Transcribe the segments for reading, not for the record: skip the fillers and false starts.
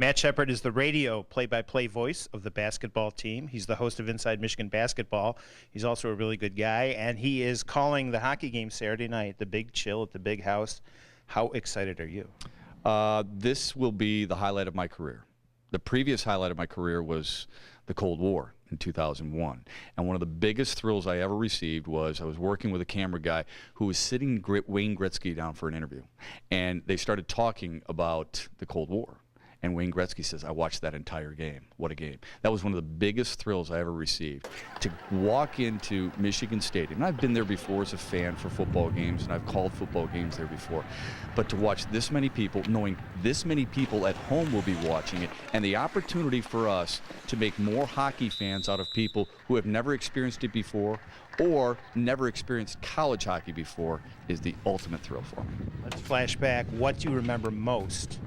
Matt Shepard is the radio play-by-play voice of the basketball team. He's the host of Inside Michigan Basketball. He's also a really good guy, and he is calling the hockey game Saturday night, the Big Chill at the Big House. How excited are you? This will be the highlight of my career. The previous highlight of my career was the Cold War in 2001. And one of the biggest thrills I ever received was I was working with a camera guy who was sitting Wayne Gretzky down for an interview. And they started talking about the Cold War. And Wayne Gretzky says, I watched that entire game. What a game. That was one of the biggest thrills I ever received. To walk into Michigan Stadium, and I've been there before as a fan for football games, and I've called football games there before, but to watch this many people, knowing this many people at home will be watching it, and the opportunity for us to make more hockey fans out of people who have never experienced it before or never experienced college hockey before is the ultimate thrill for me. Let's flash back. What do you remember most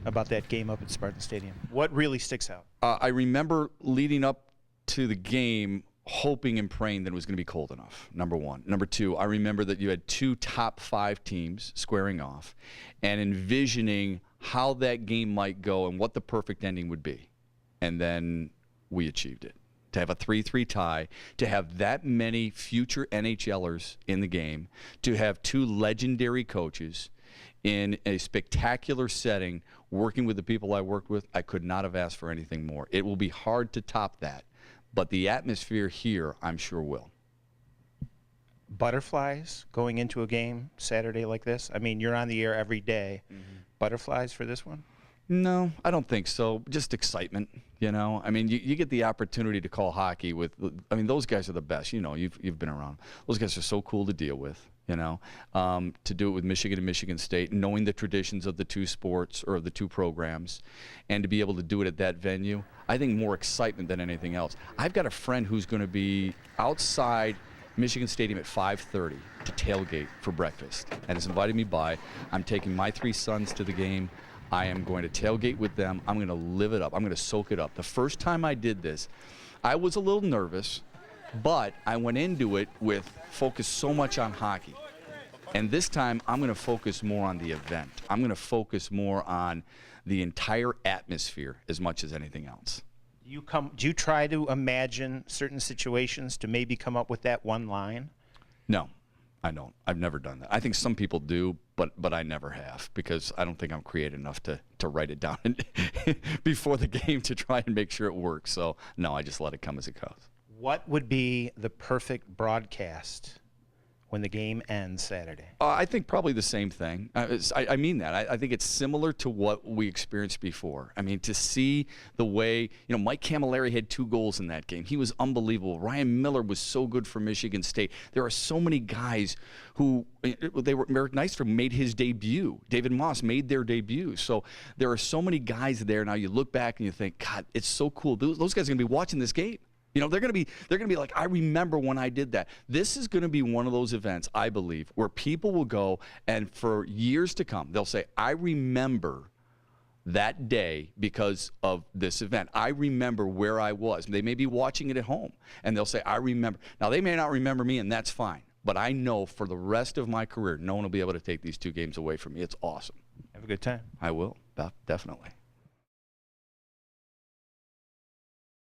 about that game up at Spartan Stadium? What really sticks out? I remember leading up to the game hoping and praying that it was going to be cold enough, number one. Number two, I remember that you had two top 5 teams squaring off and envisioning how that game might go and what the perfect ending would be. And then we achieved it. To have a 3-3 tie, to have that many future NHLers in the game, to have 2 legendary coaches in a spectacular setting, working with the people I worked with, I could not have asked for anything more. It will be hard to top that, but the atmosphere here, I'm sure will. Butterflies going into a game Saturday like this? I mean, you're on the air every day. Butterflies for this one? No, I don't think so. Just excitement, you know. I mean, you get the opportunity to call hockey with, I mean, those guys are the best. You know, you've been around. Those guys are so cool to deal with, you know. To do it with Michigan and Michigan State, knowing the traditions of the 2 sports or of the 2 programs, and to be able to do it at that venue, I think more excitement than anything else. I've got a friend who's going to be outside Michigan Stadium at 5:30 to tailgate for breakfast, and has invited me by. I'm taking my 3 sons to the game. I am going to tailgate with them. I'm going to live it up. I'm going to soak it up. The first time I did this, I was a little nervous, but I went into it with focus so much on hockey. And this time, I'm going to focus more on the event. I'm going to focus more on the entire atmosphere as much as anything else. Do you try to imagine certain situations to maybe come up with that one line? No, I don't. I've never done that. I think some people do, but I never have, because I don't think I'm creative enough to write it down before the game to try and make sure it works. So, no, I just let it come as it goes. What would be the perfect broadcast when the game ends Saturday? I think probably the same thing. I mean that. I think it's similar to what we experienced before. I mean, to see the way, you know, Mike Camilleri had 2 goals in that game. He was unbelievable. Ryan Miller was so good for Michigan State. There are so many guys who, Eric Nystrom made his debut. David Moss made their debut. So there are so many guys there. Now you look back and you think, God, it's so cool. Those guys are going to be watching this game. You know, they're going to be like, I remember when I did that. This is going to be one of those events, I believe, where people will go and for years to come, they'll say, I remember that day because of this event. I remember where I was. They may be watching it at home, and they'll say, I remember. Now, they may not remember me, and that's fine. But I know for the rest of my career, no one will be able to take these 2 games away from me. It's awesome. Have a good time. I will, definitely.